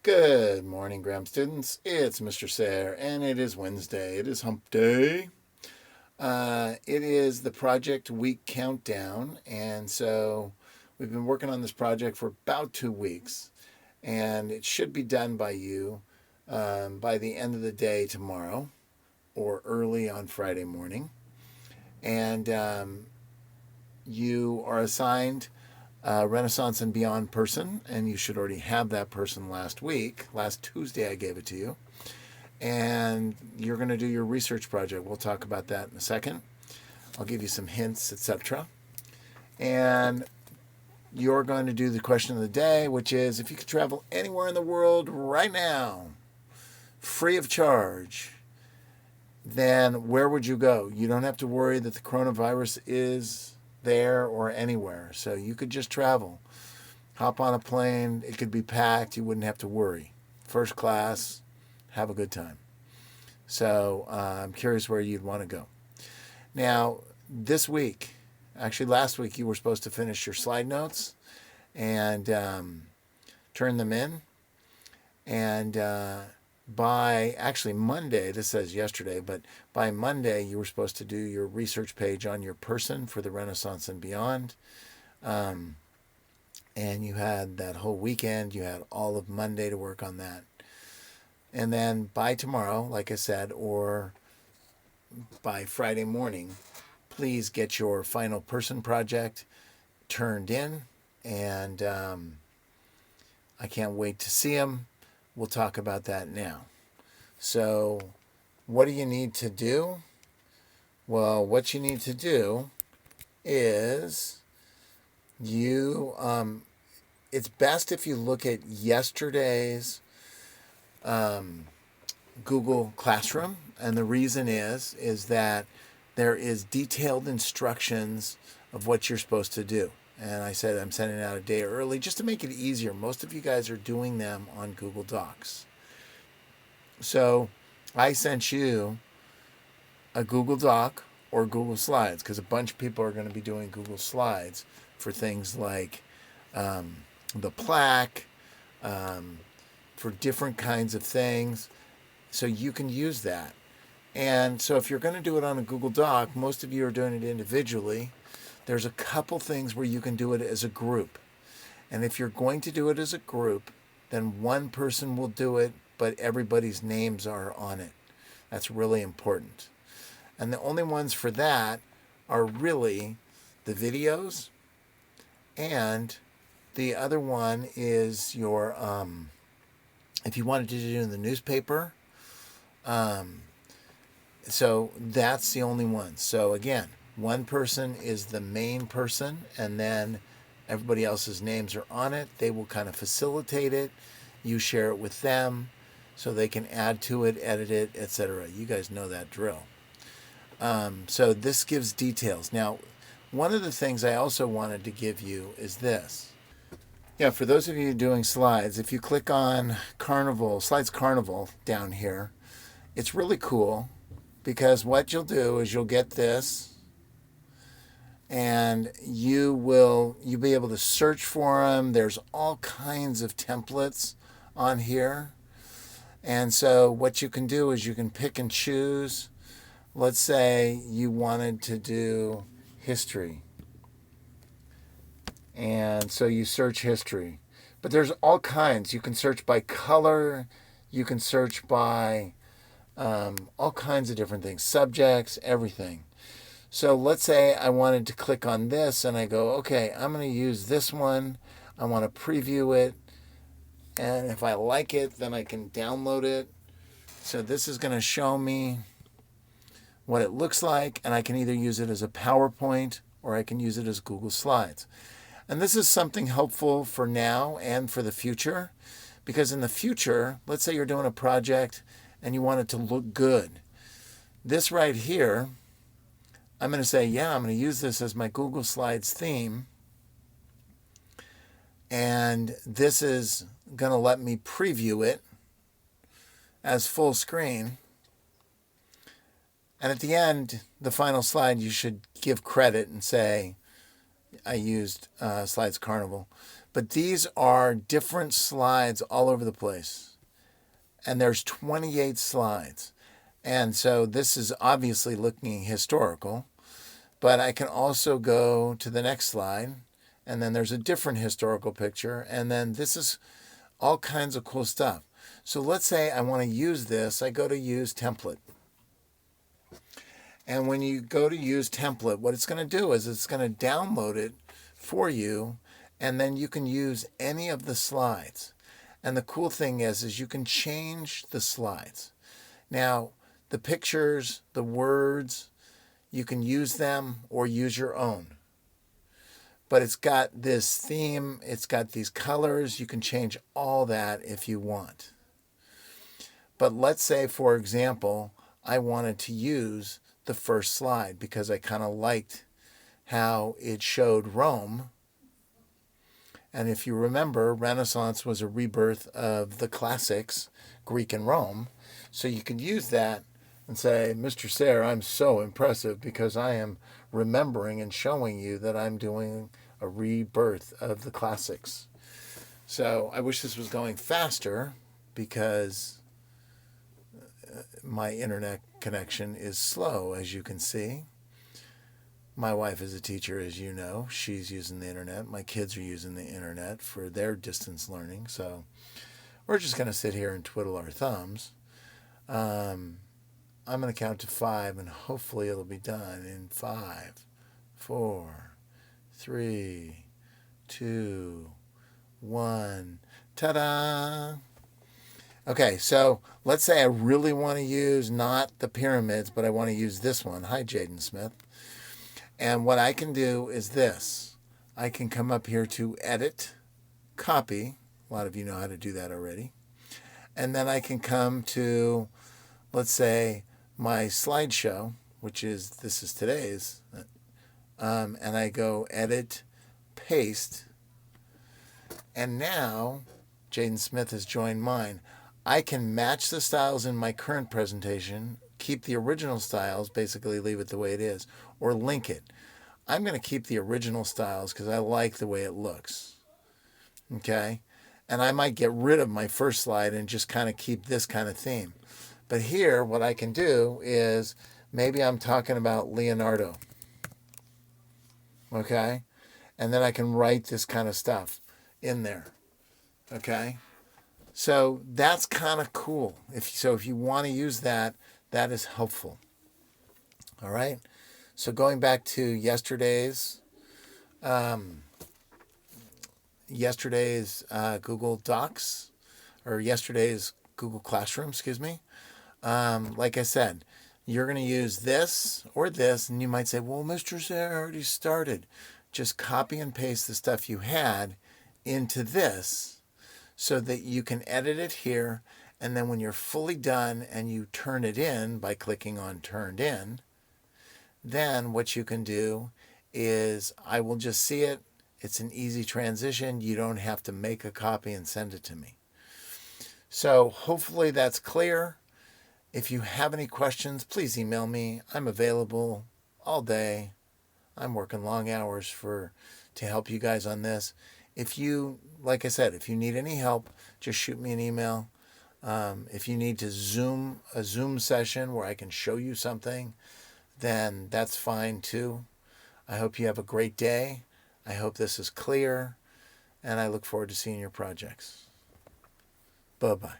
Good morning, Graham students. It's Mr. Sayre, and it is Wednesday. It is Hump Day. It is the Project Week Countdown, and so we've been working on this project for about 2 weeks, and it should be done by you by the end of the day tomorrow or early on Friday morning. And you are assigned Renaissance and Beyond person, and you should already have that person last week. Last Tuesday, I gave it to you. And you're going to do your research project. We'll talk about that in a second. I'll give you some hints, etc. And you're going to do the question of the day, which is if you could travel anywhere in the world right now, free of charge, then where would you go? You don't have to worry that the coronavirus is there or anywhere. So you could just travel. Hop on a plane. It could be packed. You wouldn't have to worry. First class. Have a good time. So I'm curious where you'd want to go. Now, this week, actually last week, you were supposed to finish your slide notes and turn them in. And by actually Monday, this says yesterday, but by Monday, you were supposed to do your research page on your person for the Renaissance and Beyond. And you had that whole weekend, you had all of Monday to work on that. And then by tomorrow, like I said, or by Friday morning, please get your final person project turned in. And I can't wait to see them. We'll talk about that now. So, what do you need to do? Well, what you need to do is it's best if you look at yesterday's Google Classroom, and the reason is that there is detailed instructions of what you're supposed to do. And I said I'm sending it out a day early just to make it easier. Most of you guys are doing them on Google Docs. So I sent you a Google Doc or Google Slides because a bunch of people are going to be doing Google Slides for things like the plaque, for different kinds of things. So you can use that. And so if you're going to do it on a Google Doc, most of you are doing it individually. There's a couple things where you can do it as a group. And if you're going to do it as a group, then one person will do it, but everybody's names are on it. That's really important. And the only ones for that are really the videos, and the other one is your, if you wanted to do it in the newspaper, so that's the only one. So again, one person is the main person, and then everybody else's names are on it. They will kind of facilitate it. You share it with them so they can add to it, edit it, etc. You guys know that drill. So this gives details. Now, one of the things I also wanted to give you is this. Yeah, for those of you doing slides, if you click on Slides Carnival down here, it's really cool because what you'll do is you'll get this, and you'll be able to search for them. There's all kinds of templates on here. And so what you can do is you can pick and choose. Let's say you wanted to do history. And so you search history. But there's all kinds. You can search by color. You can search by all kinds of different things. Subjects, everything. So let's say I wanted to click on this and I go, okay, I'm going to use this one. I want to preview it. And if I like it, then I can download it. So this is going to show me what it looks like, and I can either use it as a PowerPoint or I can use it as Google Slides. And this is something helpful for now and for the future, because in the future, let's say you're doing a project and you want it to look good. This right here, I'm going to say, yeah, I'm going to use this as my Google Slides theme. And this is going to let me preview it as full screen. And at the end, the final slide, you should give credit and say, I used Slides Carnival. But these are different slides all over the place. And there's 28 slides. And so this is obviously looking historical, but I can also go to the next slide, and then there's a different historical picture, and then this is all kinds of cool stuff. So let's say I want to use this. I go to use template. And when you go to use template, what it's going to do is it's going to download it for you, and then you can use any of the slides. And the cool thing is you can change the slides. Now, the pictures, the words, you can use them or use your own. But it's got this theme, it's got these colors, you can change all that if you want. But let's say, for example, I wanted to use the first slide because I kind of liked how it showed Rome. And if you remember, Renaissance was a rebirth of the classics, Greek and Rome. So you could use that and say, Mr. Sayre, I'm so impressive because I am remembering and showing you that I'm doing a rebirth of the classics. So I wish this was going faster because my internet connection is slow, as you can see. My wife is a teacher, as you know. She's using the internet. My kids are using the internet for their distance learning. So we're just going to sit here and twiddle our thumbs. I'm going to count to 5, and hopefully it'll be done in 5, 4, 3, 2, 1. Ta-da! Okay, so let's say I really want to use not the pyramids, but I want to use this one. Hi, Jaden Smith. And what I can do is this. I can come up here to Edit, Copy. A lot of you know how to do that already. And then I can come to, let's say, my slideshow, which is, this is today's. And I go Edit, Paste. And now Jaden Smith has joined mine. I can match the styles in my current presentation, keep the original styles, basically leave it the way it is, or link it. I'm going to keep the original styles because I like the way it looks. Okay? And I might get rid of my first slide and just kind of keep this kind of theme. But here, what I can do is maybe I'm talking about Leonardo. Okay? And then I can write this kind of stuff in there. Okay? So that's kind of cool. If you want to use that, that is helpful. All right? So going back to yesterday's Google Docs, or yesterday's Google Classroom, excuse me. Like I said, you're going to use this or this, and you might say, well, Mr. Sayre already started. Just copy and paste the stuff you had into this so that you can edit it here, and then when you're fully done and you turn it in by clicking on Turned In, then what you can do is I will just see it. It's an easy transition. You don't have to make a copy and send it to me. So hopefully that's clear. If you have any questions, please email me. I'm available all day. I'm working long hours to help you guys on this. If you, like I said, if you need any help, just shoot me an email. If you need a Zoom session where I can show you something, then that's fine too. I hope you have a great day. I hope this is clear, and I look forward to seeing your projects. Bye-bye.